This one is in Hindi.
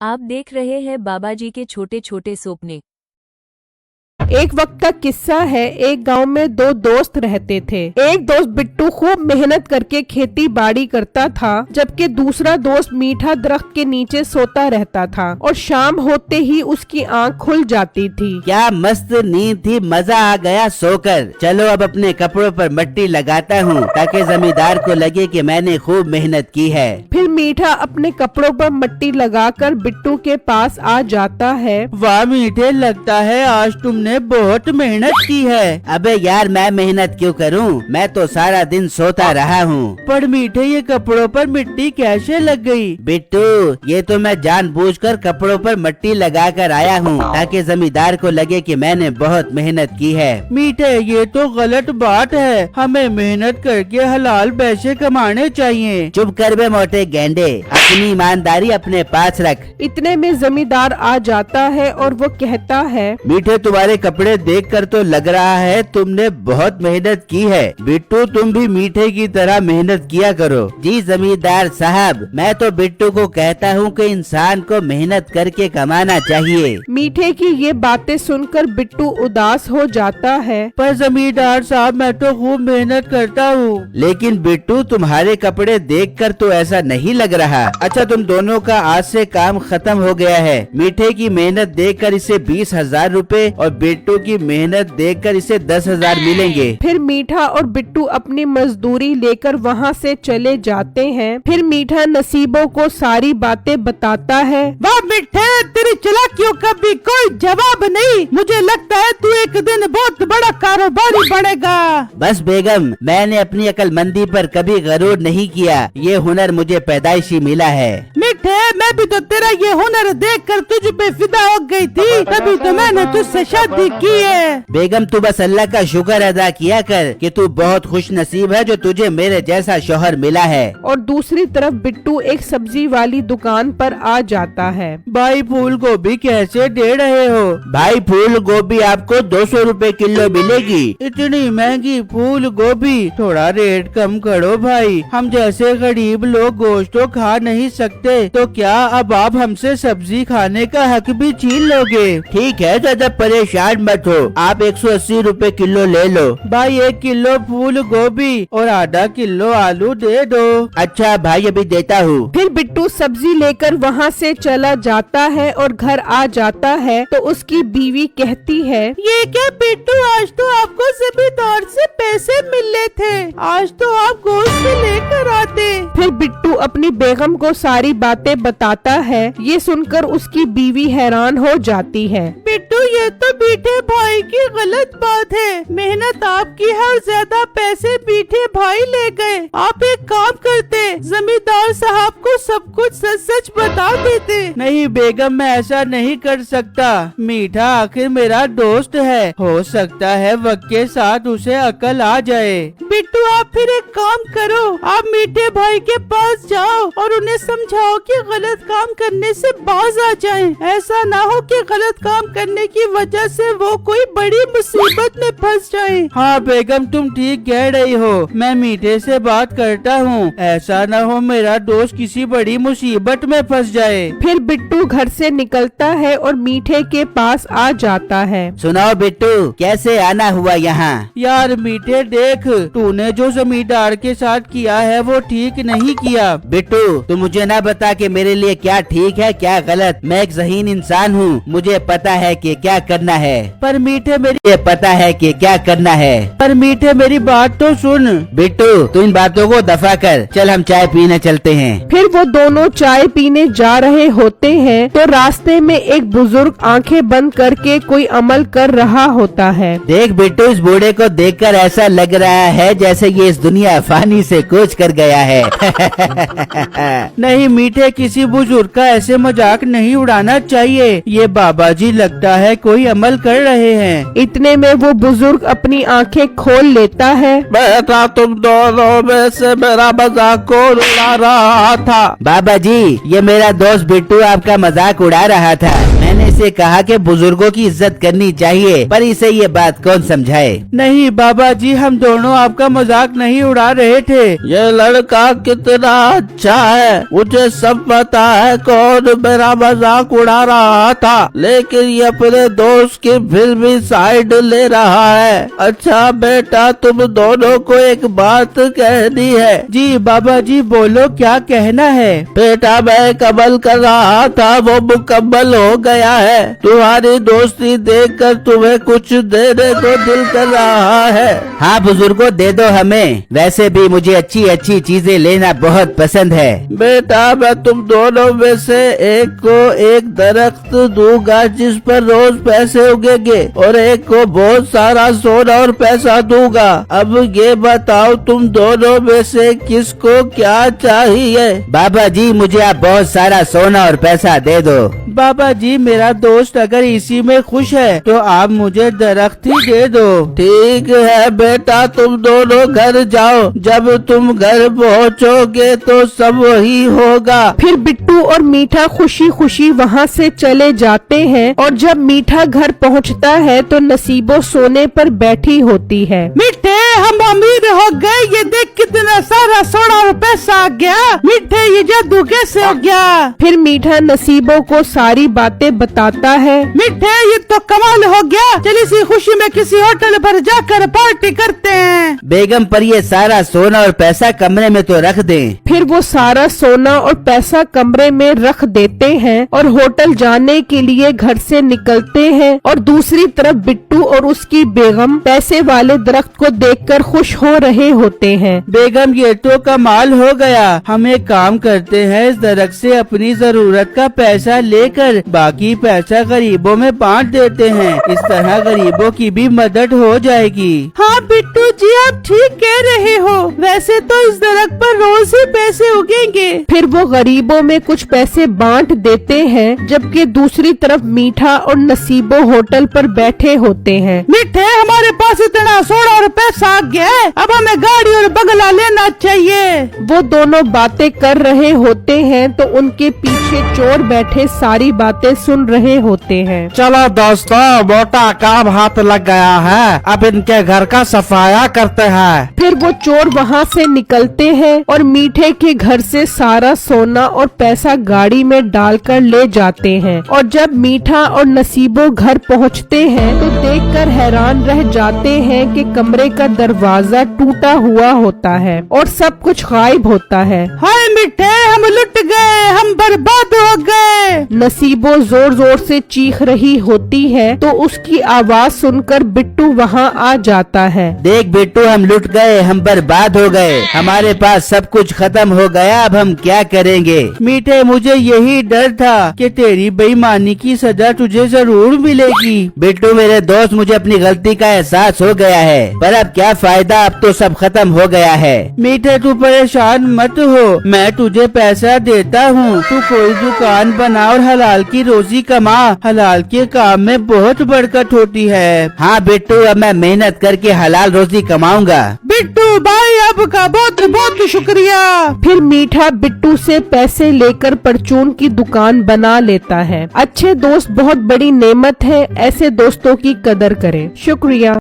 आप देख रहे हैं बाबा जी के छोटे छोटे सपने। एक वक्त का किस्सा है। एक गांव में दो दोस्त रहते थे। एक दोस्त बिट्टू खूब मेहनत करके खेती बाड़ी करता था, जबकि दूसरा दोस्त मीठा दरख्त के नीचे सोता रहता था और शाम होते ही उसकी आंख खुल जाती थी। क्या मस्त नींद थी, मजा आ गया सोकर। चलो अब अपने कपड़ों पर मिट्टी लगाता हूँ ताकि जमींदार को लगे कि मैंने खूब मेहनत की है। फिर मीठा अपने कपड़ों पर मिट्टी लगाकर बिट्टू के पास आ जाता है। वाह मीठे, लगता है आज तुमने बहुत मेहनत की है। अबे यार, मैं मेहनत क्यों करूं? मैं तो सारा दिन सोता रहा हूँ। पर मीठे, ये कपड़ों पर मिट्टी कैसे लग गई? बिट्टू, ये तो मैं जानबूझकर कपड़ों पर मिट्टी लगा कर आया हूँ ताकि जमींदार को लगे कि मैंने बहुत मेहनत की है। मीठे, ये तो गलत बात है। हमें मेहनत करके हलाल पैसे कमाने चाहिए। चुप कर बे मोटे गेंडे, अपनी ईमानदारी अपने पास रख। इतने में जमींदार आ जाता है और वो कहता है, मीठे, तुम्हारे कपड़े देखकर तो लग रहा है तुमने बहुत मेहनत की है। बिट्टू, तुम भी मीठे की तरह मेहनत किया करो। जी जमींदार साहब, मैं तो बिट्टू को कहता हूँ कि इंसान को मेहनत करके कमाना चाहिए। मीठे की ये बातें सुनकर बिट्टू उदास हो जाता है। पर जमींदार साहब, मैं तो खूब मेहनत करता हूँ। लेकिन बिट्टू, तुम्हारे कपड़े देखकर तो ऐसा नहीं लग रहा। अच्छा, तुम दोनों का आज से काम खत्म हो गया है। मीठे की मेहनत देखकर इसे 20,000 रूपए और बिट्टू की मेहनत देखकर इसे 10,000 मिलेंगे। फिर मीठा और बिट्टू अपनी मजदूरी लेकर वहाँ से चले जाते हैं। फिर मीठा नसीबों को सारी बातें बताता है। वाह मीठे, तेरी चालाकियों का भी कोई जवाब नहीं। मुझे लगता है तू एक दिन बहुत बड़ा कारोबारी बनेगा। बस बेगम, मैंने अपनी अक्लमंदी पर कभी गरूर नहीं किया। ये हुनर मुझे पैदाइशी मिला है। मीठे, मैं भी तो तेरा ये हुनर देखकर तुझ पे फिदा हो गई थी, तभी तो मैंने तुझसे शादी की है। बेगम, तू बस अल्लाह का शुक्र अदा किया कर कि तू बहुत खुश नसीब है जो तुझे मेरे जैसा शौहर मिला है। और दूसरी तरफ बिट्टू एक सब्जी वाली दुकान पर आ जाता है। भाई, फूल गोभी कैसे दे रहे हो? भाई, फूल गोभी आपको 200 रूपए किलो मिलेगी। इतनी महंगी फूल गोभी, थोड़ा रेट कम करो भाई। हम जैसे गरीब लोग गोश्त तो खा नहीं सकते, तो क्या अब आप हमसे सब्जी खाने का हक भी छीन लोगे? ठीक है, ज्यादा परेशान मत हो, आप 180 रूपए किलो ले लो। भाई, 1 किलो फूल गोभी और आधा किलो आलू दे दो। अच्छा भाई, अभी देता हूँ। फिर बिट्टू सब्जी लेकर वहाँ से चला जाता है और घर आ जाता है तो उसकी बीवी कहती है, ये क्या बिट्टू, आज तो आपको जमींदार से पैसे मिले थे, आज तो आप गोश्त लेकर आते। फिर बिट्टू अपनी बेगम को सारी बातें बताता है। ये सुनकर उसकी बीवी हैरान हो जाती है। बिट्टू, ये तो मीठे भाई की गलत बात है। मेहनत आपकी है, ज्यादा पैसे मीठे भाई ले गए। आप एक काम करते, जमींदार साहब को सब कुछ सच सच बता देते। नहीं बेगम, मैं ऐसा नहीं कर सकता। मीठा आखिर मेरा दोस्त है, हो सकता है वक्त के साथ उसे अकल आ जाए। बिट्टू, आप फिर एक काम करो, आप मीठे भाई के पास जाओ और उन्हें समझाओ कि गलत काम करने से बाज आ जाएं। ऐसा ना हो कि गलत काम करने की वजह से वो कोई बड़ी मुसीबत में फंस जाए। हाँ बेगम, तुम ठीक कह रही हो, मैं मीठे से बात करता हूँ। ऐसा ना हो मेरा दोस्त किसी बड़ी मुसीबत में फंस जाए। फिर बिट्टू घर से निकलता है और मीठे के पास आ जाता है। सुनाओ बिट्टू, कैसे आना हुआ यहाँ? यार मीठे, देख, तूने जो जमींदार के साथ किया है वो ठीक नहीं किया। बिट्टू, तू मुझे ना बता कि मेरे लिए क्या ठीक है क्या गलत। मैं एक ज़हीन इंसान हूँ, मुझे पता है कि क्या करना है। पर मीठे, मेरी पता है कि क्या करना है। पर मीठे, मेरी बात तो सुन। बिट्टू, तू इन बातों को दफा कर, चल हम चाय पीने चलते हैं। फिर वो दोनों चाय पीने जा रहे होते हैं तो रास्ते में एक बुजुर्ग आंखें बंद करके कोई अमल कर रहा होता है। देख बिट्टू, इस बूढ़े को देखकर ऐसा लग रहा है जैसे ये इस दुनिया फानी से कूच कर गया है। नहीं मीठे, किसी बुजुर्ग का ऐसे मजाक नहीं उड़ाना चाहिए। ये बाबा जी लगता है कोई अमल कर रहे हैं। इतने में वो बुजुर्ग अपनी आंखें खोल लेता है। बेटा तुम दोनों में से मेरा मजाक कौन उड़ा रहा था? बाबा जी, ये मेरा दोस्त बिट्टू आपका मजाक उड़ा रहा था। मैंने इसे कहा कि बुजुर्गों की इज्जत करनी चाहिए, पर इसे ये बात कौन समझाए। नहीं बाबा जी, हम दोनों आपका मजाक नहीं उड़ा रहे थे। ये लड़का कितना अच्छा है, मुझे सब पता है कौन मेरा मजाक उड़ा रहा था, लेकिन ये अपने दोस्त की फिर भी साइड ले रहा है। अच्छा बेटा, तुम दोनों को एक बात कहनी है। जी बाबा जी, बोलो क्या कहना है। बेटा, मैं कमल कर रहा था, वो मुकम्मल हो गया है। तुम्हारी दोस्ती देखकर तुम्हें कुछ देने को दिल कर रहा है। हाँ बुजुर्गों, दे दो हमें। वैसे भी मुझे अच्छी अच्छी चीजें लेना बहुत पसंद है। बेटा, मैं तुम दोनों में से एक को एक दरख्त दूंगा जिस पर रोज पैसे उगेंगे, और एक को बहुत सारा सोना और पैसा दूंगा। अब ये बताओ तुम दोनों में से किसको क्या चाहिए? बाबा जी, मुझे आप बहुत सारा सोना और पैसा दे दो। बाबा जी, मेरा दोस्त अगर इसी में खुश है तो आप मुझे दरख्त ही दे दो। ठीक है बेटा, तुम दोनों घर जाओ। जब तुम घर पहुँचोगे तो सब वही होगा। फिर बिट्टू और मीठा खुशी खुशी वहाँ से चले जाते हैं, और जब मीठा घर पहुँचता है तो नसीबो सोने पर बैठी होती है। मिठे, हम अमीर हो गए। ये देख कितना सारा सोना और पैसा आ गया। मिठे, ये जादू कैसे हो गया? फिर मीठा नसीबो को सारी बातें बताता है। मिठे, ये तो कमाल हो गया। चल इसी खुशी में किसी होटल पर जाकर पार्टी करते हैं। बेगम, पर ये सारा सोना और पैसा कमरे में तो रख दें। फिर वो सारा सोना और पैसा कमरे में रख देते हैं और होटल जाने के लिए घर से निकलते हैं। और दूसरी तरफ बिट्टू और उसकी बेगम पैसे वाले दरख्त को देखकर खुश हो रहे होते हैं। बेगम, ये तो कमाल हो गया। हम एक काम करते हैं, इस दरख्त से अपनी जरूरत का पैसा लेकर बाकी पैसा गरीबों में बांट देते हैं। इस तरह गरीबों की भी मदद हो जाएगी। हाँ बिट्टू जी, आप ठीक कह रहे हो। वैसे तो इस दरख्त पर रोज ही पैसे उगेंगे। फिर वो गरीबों में कुछ पैसे बांट देते हैं, जबकि दूसरी तरफ मीठा और नसीबो होटल पर बैठे होते हैं। मिठे, हमारे पास इतना सोना और पैसा आ गया है, अब हमें गाड़ी और बंगला लेना चाहिए। वो दोनों बातें कर रहे होते हैं तो उनके पीछे चोर बैठे सारी बातें सुन रहे होते हैं। चलो दोस्तों, मोटा काम हाथ लग गया है, अब इनके घर का सफाया करते हैं। फिर वो चोर वहाँ से निकलते हैं और मीठे के घर से सारा सोना और पैसा गाड़ी में डालकर ले जाते हैं। और जब मीठा और नसीबो घर पहुँचते हैं तो देखकर हैरान रह जाते हैं कि कमरे का दरवाजा टूटा हुआ होता है और सब कुछ गायब होता है। हाय मिठे, हम लुट गए, हम बर्बाद हो गए। नसीबो जोर जोर से चीख रही होती है तो उसकी आवाज सुनकर बिट्टू वहाँ आ जाता है। देख बिट्टू, हम लुट गए, हम बर्बाद हो गए, हमारे पास सब कुछ खत्म हो गया, अब हम क्या करेंगे? मीठे, मुझे यही डर था कि तेरी बेईमानी की सजा तुझे जरूर मिलेगी। बिट्टू मेरे दोस्त, मुझे अपनी गलती का एहसास हो गया है, पर अब क्या फायदा, अब तो सब खत्म हो गया है। मीठे, तू परेशान मत हो, मैं तुझे पैसा देता हूँ। तू कोई दुकान बना और हलाल की रोजी कमा। हलाल के काम में बहुत बरकत होती है। हाँ बिट्टू, अब मैं मेहनत करके हलाल रोजी कमाऊंगा। बिट्टू भाई, आपका बहुत बहुत शुक्रिया। फिर मीठा बिट्टू से पैसे लेकर परचून की दुकान बना लेता है। अच्छे दोस्त बहुत बड़ी नेमत है, ऐसे दोस्तों की कदर करें। शुक्रिया।